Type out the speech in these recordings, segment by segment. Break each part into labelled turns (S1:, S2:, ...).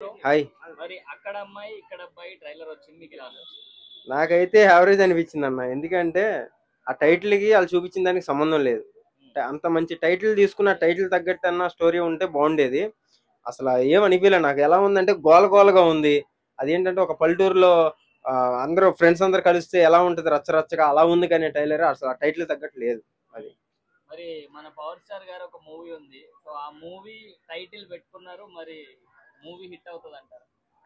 S1: Hi.
S2: మరి అక్కడ అమ్మాయి ఇక్కడ అబ్బాయి ట్రైలర్ వచ్చింది మీకు ఎలా అనిపించింది?
S1: నాకైతే యావరేజ్ అనిపించింది అన్న. ఎందుకంటే ఆ టైటిల్కి వాళ్ళు చూపించిన దానికి సంబంధం లేదు. అంత మంచి టైటిల్ తీసుకున్న టైటిల్ తగ్గట్టు అన్న స్టోరీ ఉంటే బాగుండేది. అసలు ఏం అనిపించలే నాకు. ఎలా ఉందంటే గోల గోలగా ఉంది. అదేంటంటే ఒక పల్లెటూరులో అందరూ ఫ్రెండ్స్ అందరు కలిస్తే ఎలా ఉంటుంది రచ్చ రచ్చగా అలా ఉంది. కానీ టైలర్ అసలు ఆ టైటిల్ తగ్గట్టు లేదు. అది
S2: మరి మన పవర్ స్టార్ గారు ఒక మూవీ ఉంది, సో ఆ మూవీ టైటిల్ పెట్టుకున్నారు, మరి మూవీ హిట్ అవుతుంది అంటారు?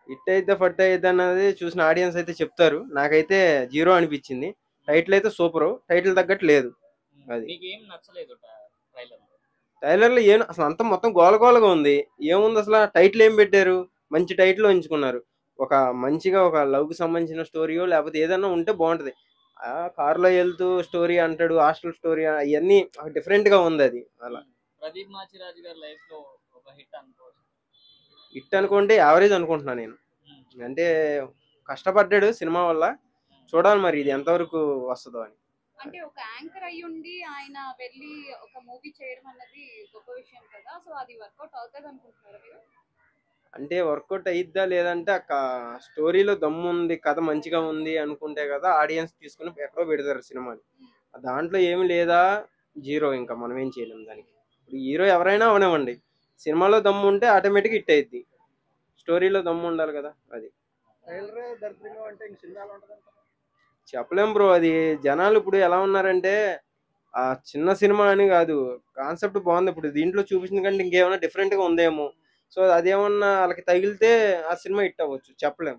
S1: హిట్ అయితే ఫట్ అయితే అన్నది చూసిన ఆడియన్స్ అయితే చెప్తారు. నాకైతే జీరో అనిపించింది. టైటిల్ అయితే సూపరు, టైటిల్ తగ్గట్టు లేదు. అది
S2: మీకు ఏం నచ్చలేదు ట్రైలర్?
S1: టైలర్లో ఏం అసలు అంతా మొత్తం గోలగోలగా ఉంది. ఏముంది అసలు టైటిల్ ఏం పెట్టారు? మంచి టైటిల్ ఎంచుకున్నారు. ఒక మంచిగా ఒక లవ్ కి సంబంధించిన స్టోరీయో లేకపోతే ఏదన్నా ఉంటే బాగుంటది. ఆ కారులో వెళ్తూ స్టోరీ అంటాడు, హాస్టల్ స్టోరీ అవన్నీ డిఫరెంట్ గా ఉంది. అది అలా
S2: ప్రదీప్ మాచిరాజు గారి లైఫ్ లో ఒక హిట్ అనుకోవచ్చు.
S1: హిట్ అనుకుంటే యావరేజ్ అనుకుంటున్నా నేను. అంటే కష్టపడ్డాడు సినిమా వల్ల. చూడాలి మరి ఇది ఎంతవరకు వస్తుందో అని.
S3: అంటే ఒక యాంకర్ అయ్యుండి ఆయన వెళ్ళి ఒక మూవీ చేయడం అన్నది గొప్ప విషయం కదా. సో అది వర్కౌట్ అవుతుంది అనుకుంటున్నారు మీరు?
S1: అంటే వర్కౌట్ అయ్యిద్దా లేదంటే ఆ స్టోరీలో దమ్ము ఉంది, కథ మంచిగా ఉంది అనుకుంటే కదా ఆడియన్స్ తీసుకుని ఎక్కడో పెడతారు సినిమాని. దాంట్లో ఏమి లేదా, జీరో. ఇంకా మనం ఏం చేయలేం దానికి. ఇప్పుడు హీరో ఎవరైనా అవనివ్వండి, సినిమాలో దమ్ము ఉంటే ఆటోమేటిక్ హిట్ అయ్యిద్ది. స్టోరీలో దమ్ము ఉండాలి కదా. అది చెప్పలేం బ్రో. అది జనాలు ఇప్పుడు ఎలా ఉన్నారంటే ఆ చిన్న సినిమా అని కాదు, కాన్సెప్ట్ బాగుంది. ఇప్పుడు దీంట్లో చూపించిన కంటే ఇంకేమైనా డిఫరెంట్ గా ఉందేమో. సో అదేమన్నా వాళ్ళకి తగిలితే ఆ సినిమా హిట్ అవ్వచ్చు, చెప్పలేం.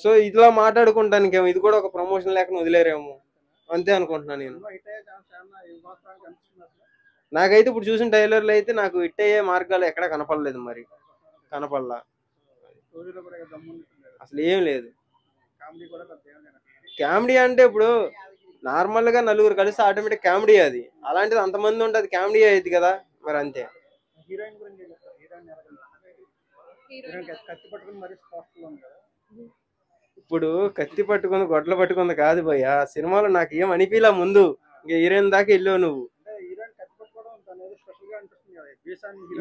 S1: సో ఇట్లా మాట్లాడుకుంటానికేమో ఇది కూడా ఒక ప్రమోషన్ లేకుండా వదిలేరేమో, అంతే అనుకుంటున్నాను నేను. నాకైతే ఇప్పుడు చూసిన ట్రైలర్లు అయితే నాకు హిట్ అయ్యే మార్గాలు ఎక్కడ కనపడలేదు. మరి కనపడలా, అసలు ఏం లేదు. కామెడీ అంటే ఇప్పుడు నార్మల్ గా నలుగురు కలిసి ఆటోమేటిక్ కామెడీ అది. అలాంటిది అంతమంది ఉంటే అది కామెడీ అయ్యింది కదా. మరి అంతే. ఇప్పుడు కత్తి పట్టుకుంది గొడ్ల పట్టుకుంది కాదు భయ్య. సినిమాలో నాకు ఏం అనిపించలే ముందు. ఇంకా హీరోయిన్ దాకా వెళ్ళావు నువ్వు.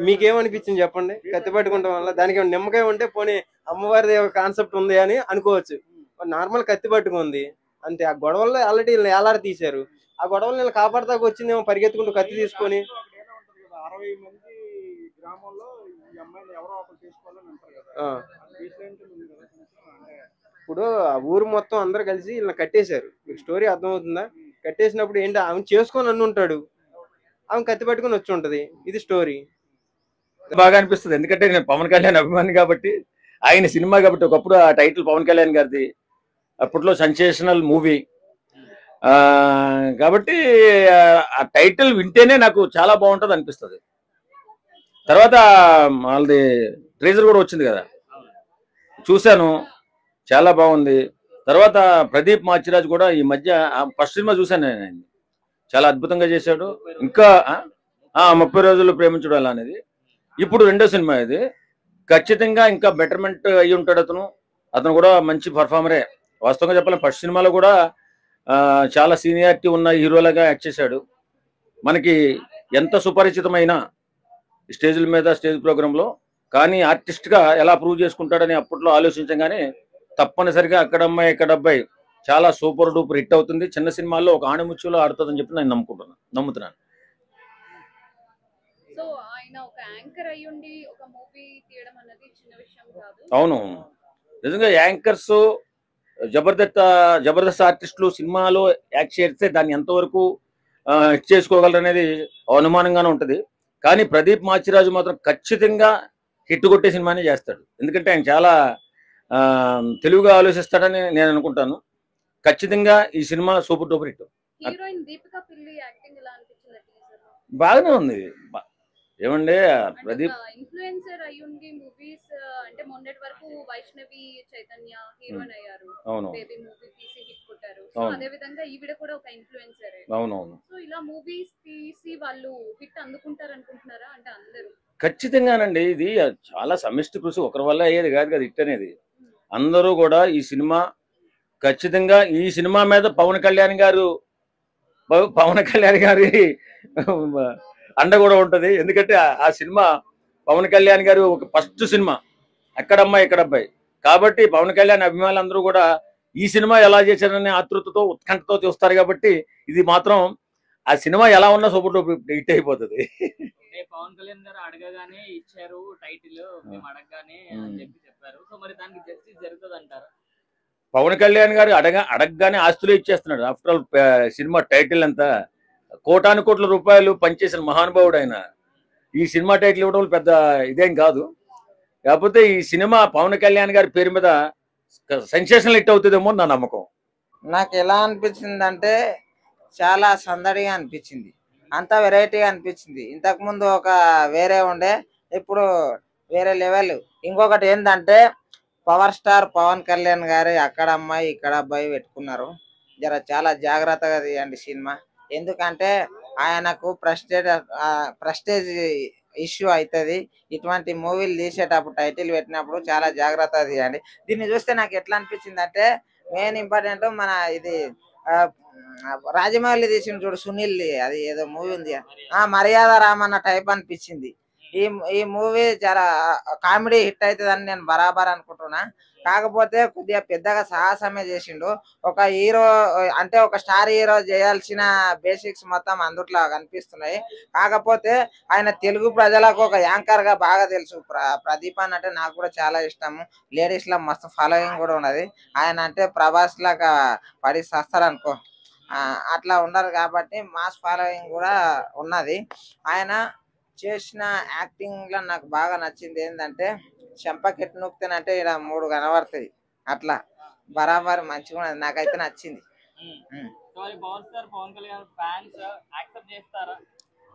S1: మీకేమనిపించింది చెప్పండి? కత్తి పట్టుకుంటాం వల్ల దానికి నిమ్మకాయ ఉంటే పోనీ అమ్మవారిది ఒక కాన్సెప్ట్ ఉంది అని అనుకోవచ్చు. నార్మల్ కత్తి పట్టుకుంది అంతే. ఆ గొడవల్లో ఆల్రెడీ ఏలాడ తీశారు. ఆ గొడవలు నేను కాపాడతాకు వచ్చిందేమో పరిగెత్తుకుంటూ కత్తి తీసుకొని. ఇప్పుడు ఆ ఊరు మొత్తం అందరు కలిసి ఇలా కట్టేశారు. మీకు స్టోరీ అర్థమవుతుందా? కట్టేసినప్పుడు ఏంటి, ఆమె చేసుకొని అన్ను ఉంటాడు, ఆమె కత్తి పట్టుకొని వచ్చి ఉంటది. ఇది స్టోరీ.
S4: బాగా అనిపిస్తుంది. ఎందుకంటే నేను పవన్ కళ్యాణ్ అభిమాని కాబట్టి, ఆయన సినిమా కాబట్టి. ఒకప్పుడు ఆ టైటిల్ పవన్ కళ్యాణ్ గారిది, అప్పట్లో సెన్సేషనల్ మూవీ కాబట్టి ఆ టైటిల్ వింటేనే నాకు చాలా బాగుంటుంది అనిపిస్తుంది. తర్వాత వాళ్ళది ట్రేజర్ కూడా వచ్చింది కదా, చూశాను, చాలా బాగుంది. తర్వాత ప్రదీప్ మాచిరాజ్ కూడా ఈ మధ్య ఫస్ట్ సినిమా చూశాను నేను, చాలా అద్భుతంగా చేశాడు. ఇంకా 30 రోజులు ప్రేమించడం ఎలా అనేది ఇప్పుడు రెండో సినిమా ఇది. ఖచ్చితంగా ఇంకా బెటర్మెంట్ అయ్యి ఉంటాడు అతను. అతను కూడా మంచి పర్ఫార్మరే. వాస్తవంగా చెప్పాలి, ఫస్ట్ సినిమాలో కూడా చాలా సీనియారిటీ ఉన్న హీరోలాగా యాక్ట్ చేశాడు. మనకి ఎంత సుపరిచితమైన స్టేజ్ల మీద స్టేజ్ ప్రోగ్రాంలో కానీ ఆర్టిస్ట్గా ఎలా ప్రూవ్ చేసుకుంటాడని అప్పట్లో ఆలోచించగానే తప్పనిసరిగా అక్కడ అమ్మాయి ఇక్కడ అబ్బాయి చాలా సూపర్ డూపర్ హిట్ అవుతుంది. చిన్న సినిమాల్లో ఒక ఆణిముత్యంలో ఆడుతుందని చెప్పి నేను నమ్ముతున్నాను.
S3: సో ఆయన ఒక యాంకర్ అయ్యుండి ఒక మూవీ తీయడం అన్నది చిన్న విషయం కాదు.
S4: అవును, నిజంగా యాంకర్స్ జబర్దస్త్ ఆర్టిస్టులు సినిమాలో యాక్ట్ చేస్తే దాన్ని ఎంతవరకు హిట్ చేసుకోగలరు అనేది అనుమానంగానే ఉంటుంది. కానీ ప్రదీప్ మాచిరాజు మాత్రం ఖచ్చితంగా హిట్ కొట్టే సినిమానే చేస్తాడు. ఎందుకంటే ఆయన చాలా తెలుగుగా ఆలోచిస్తాడని నేను అనుకుంటాను. ఖచ్చితంగా ఈ cinema super duper hit.
S3: Heroine Deepika పిల్లి యాక్టింగ్ ఎలా అనిపించింది?
S4: బాగానే ఉంది. ఏమండి ప్రదీప్
S3: ఇన్ఫ్లుయెన్సర్ అయ్యుండి మూవీస్ అంటే మొన్నటి వరకు వైష్ణవి చైతన్య హీరోయిన్ అయ్యారు,
S4: అవును,
S3: బేబీ మూవీ తీసి హిట్ కొట్టారు. సో అదే విధంగా ఈవిడ కూడా ఒక ఇన్ఫ్లుయెన్సర్.
S4: అవునవును.
S3: సో ఇలా మూవీస్ తీసి వాళ్ళు హిట్ అందుకుంటారు అనుకుంటున్నారా? అంటే అందరూ
S4: ఖచ్చితంగానండి. ఇది చాలా సమిష్టి కృషి, ఒకరి వల్ల అయ్యేది కాదు కదా హిట్ అనేది. అందరూ కూడా ఈ సినిమా ఖచ్చితంగా ఈ సినిమా మీద పవన్ కళ్యాణ్ గారి అండ కూడా ఉంటది. ఎందుకంటే ఆ సినిమా పవన్ కళ్యాణ్ గారు ఒక ఫస్ట్ సినిమా అక్కడమ్మాయి ఇక్కడ అబ్బాయి కాబట్టి పవన్ కళ్యాణ్ అభిమానులందరూ కూడా ఈ సినిమా ఎలా చేశారనే ఆతృతతో ఉత్కంఠతో చూస్తారు కాబట్టి ఇది మాత్రం ఆ సినిమా ఎలా ఉన్నా సూపర్ హిట్ అయిపోతుంది.
S2: పవన్ కళ్యాణ్ గారు అడగగానే ఇచ్చారు టైటిల్, మేము అడగగానే అని చెప్పారు. సో మరి దానికి జస్టిస్ జరుగుతుంది అంటారు?
S4: పవన్ కళ్యాణ్ గారు అడగగానే ఆస్తులు ఇచ్చేస్తున్నాడు. ఆఫ్టర్ ఆల్ సినిమా టైటిల్ అంతా కోటాను కోట్ల రూపాయలు పనిచేసిన మహానుభావుడు ఆయన. ఈ సినిమా టైటిల్ ఇవ్వడం పెద్ద ఇదేం కాదు. కాకపోతే ఈ సినిమా పవన్ కళ్యాణ్ గారి పేరు మీద సెన్సేషనల్ హిట్ అవుతుందేమో నా నమ్మకం.
S5: నాకు ఎలా అనిపించింది అంటే చాలా సందడిగా అనిపించింది, అంతా వెరైటీగా అనిపించింది. ఇంతకు ముందు ఒక వేరే ఉండే, ఇప్పుడు వేరే లెవెల్. ఇంకొకటి ఏంటంటే పవర్ స్టార్ పవన్ కళ్యాణ్ గారి అక్కడ అమ్మాయి ఇక్కడ అబ్బాయి పెట్టుకున్నారు. చాలా జాగ్రత్తగా తీయండి సినిమా, ఎందుకంటే ఆయనకు ప్రెస్టేజ్ ఇష్యూ అవుతుంది. ఇటువంటి మూవీలు తీసేటప్పుడు టైటిల్ పెట్టినప్పుడు చాలా జాగ్రత్తగా తీయండి. దీన్ని చూస్తే నాకు ఎట్లా అనిపించింది అంటే మెయిన్ ఇంపార్టెంట్ మన ఇది రాజమౌళి తీసిన చూడు సునీల్, అది ఏదో మూవీ ఉంది, మర్యాద రామన్న టైప్ అనిపించింది. ఈ మూవీ చాలా కామెడీ హిట్ అవుతుందని నేను బరాబర్ అనుకుంటున్నా. కాకపోతే కొద్దిగా పెద్దగా సాహసమే చేసిండు. ఒక హీరో అంటే ఒక స్టార్ హీరో చేయాల్సిన బేసిక్స్ మొత్తం అందుట్లో కనిపిస్తున్నాయి. కాకపోతే ఆయన తెలుగు ప్రజలకు ఒక యాంకర్ గా బాగా తెలుసు. ప్రదీప్ అంటే నాకు కూడా చాలా ఇష్టము. లేడీస్ లో మస్తు ఫాలోయింగ్ కూడా ఉన్నది. ఆయన అంటే ప్రభాస్ లాగా పడి సస్తారు అనుకో, అట్లా ఉండరు కాబట్టి మాస్ ఫాలోయింగ్ కూడా ఉన్నది. ఆయన చేసిన యాక్టింగ్ లో నాకు బాగా నచ్చింది ఏంటంటే చెంపకెట్టు నొక్కుతానంటే ఇలా 3 కనబడుతుంది, అట్లా బరాబర్ మంచిగా ఉన్నది, నాకైతే నచ్చింది.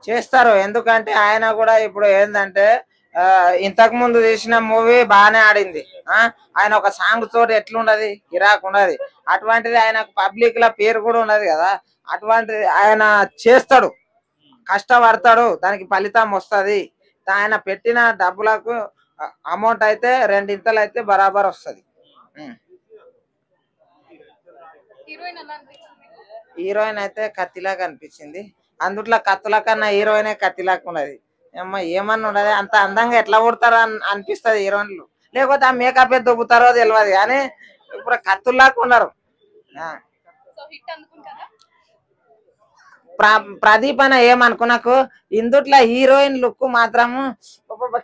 S5: చేస్తారు, ఎందుకంటే ఆయన కూడా ఇప్పుడు ఏంటంటే ఇంతకు ముందు తీసిన మూవీ బాగానే ఆడింది. ఆయన ఒక సాంగ్ తోటి ఎట్లుండదు, కిరాక్ ఉండదు. అటువంటిది ఆయనకు పబ్లిక్ ల పేరు కూడా ఉన్నది కదా, అటువంటిది ఆయన చేస్తాడు, కష్టపడతాడు, దానికి ఫలితం వస్తుంది. ఆయన పెట్టిన డబ్బులకు అమౌంట్ అయితే 2 ఇంతలు అయితే బరాబర్ వస్తుంది. హీరోయిన్ అయితే కత్తిలాగా అనిపించింది. అందుట్లో కత్తుల కన్నా హీరోయినే కత్తిలాగా ఉన్నది. ఏమన్నా ఉండదు, అంత అందంగా ఎట్లా పుడతారో అనిపిస్తుంది హీరోయిన్లు. లేకపోతే ఆ మేకప్ దొబ్బుతారో తెలియదు, కానీ ఇప్పుడు కత్తుల్లాగా ఉన్నారు. ప్రదీప్ అన్న ఏమనుకున్నాకు ఇందుట్లో హీరోయిన్ లుక్ మాత్రము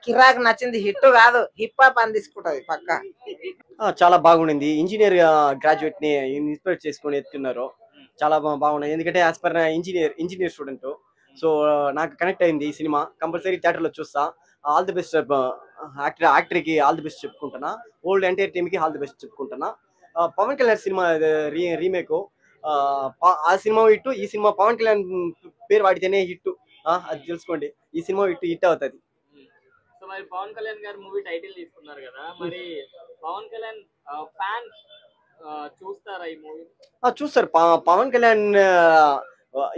S5: కిరాక్ నచ్చింది. హిట్ కాదు, హిప్ హాప్ అని తీసుకుంటది పక్క.
S1: చాలా బాగుండింది. ఇంజనీర్ గ్రాడ్యుయేట్ ని ఇన్స్పైర్ చేసుకొని ఎత్తున్నారు. చాలా బాగున్నాయి. ఎందుకంటే as per engineer student, so నాకు కనెక్ట్ అయింది ఈ సినిమా. కంపల్సరీ థియేటర్ లో చూస్తా. ఆల్ ది బెస్ట్ యాక్టర్ కి ఆల్ ది బెస్ట్ చెప్పుకుంటున్నా. ఓల్డ్ ఎంటైర్ టీమ్ కి ఆల్ ది బెస్ట్ చెప్పుకుంటున్నా. పవన్ కళ్యాణ్ సినిమా రీమేక్, ఆ సినిమా హిట్, ఈ సినిమా పవన్ కళ్యాణ్ పేరు వాడితేనే హిట్, అది తెలుసుకోండి. ఈ సినిమా హిట్ అవుతుంది.
S2: సో మరి పవన్ కళ్యాణ్ గారు మూవీ టైటిల్ తీసుకున్నారు కదా, మరి పవన్ కళ్యాణ్ ఫ్యాన్స్ చూస్తారా ఈ మూవీ?
S1: చూస్తారు. పవన్ కళ్యాణ్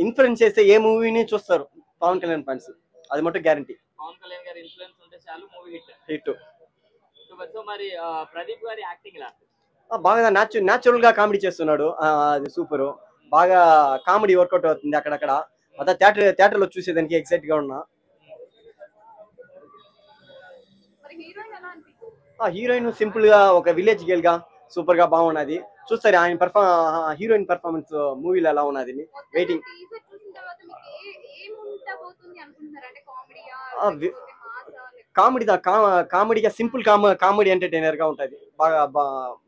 S1: ఇన్ఫ్లుయెన్స్ చేస్తే ఏ మూవీని చూస్తారు పవన్ కళ్యాణ్ ఫ్యాన్స్, అది మటు గ్యారంటీ.
S2: పవన్ కళ్యాణ్ గారి ఇన్ఫ్లుయెన్స్ ఉంటే చాలు మూవీ
S1: హిట్.
S2: సో మరి ప్రదీప్ గారి యాక్టింగ్ లా
S1: బాగా న్యాచురల్ గా కామెడీ చేస్తున్నాడు. అది సూపర్, బాగా కామెడీ వర్కౌట్ అవుతుంది అక్కడక్కడ. అదే థియేటర్ లో చూసేదానికి ఎక్సైట్ గా ఉన్నా. హీరోయిన్ సింపుల్ గా ఒక విలేజ్ గర్ల్ గా సూపర్ గా బాగున్నది. చూస్తారు ఆయన హీరోయిన్ పర్ఫార్మెన్స్ మూవీలో ఎలా ఉన్నది. వెయిటింగ్. కామెడీగా సింపుల్ కామెడీ ఎంటర్టైనర్ గా ఉంటది.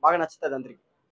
S1: బాగా నచ్చుతుంది అందరికి.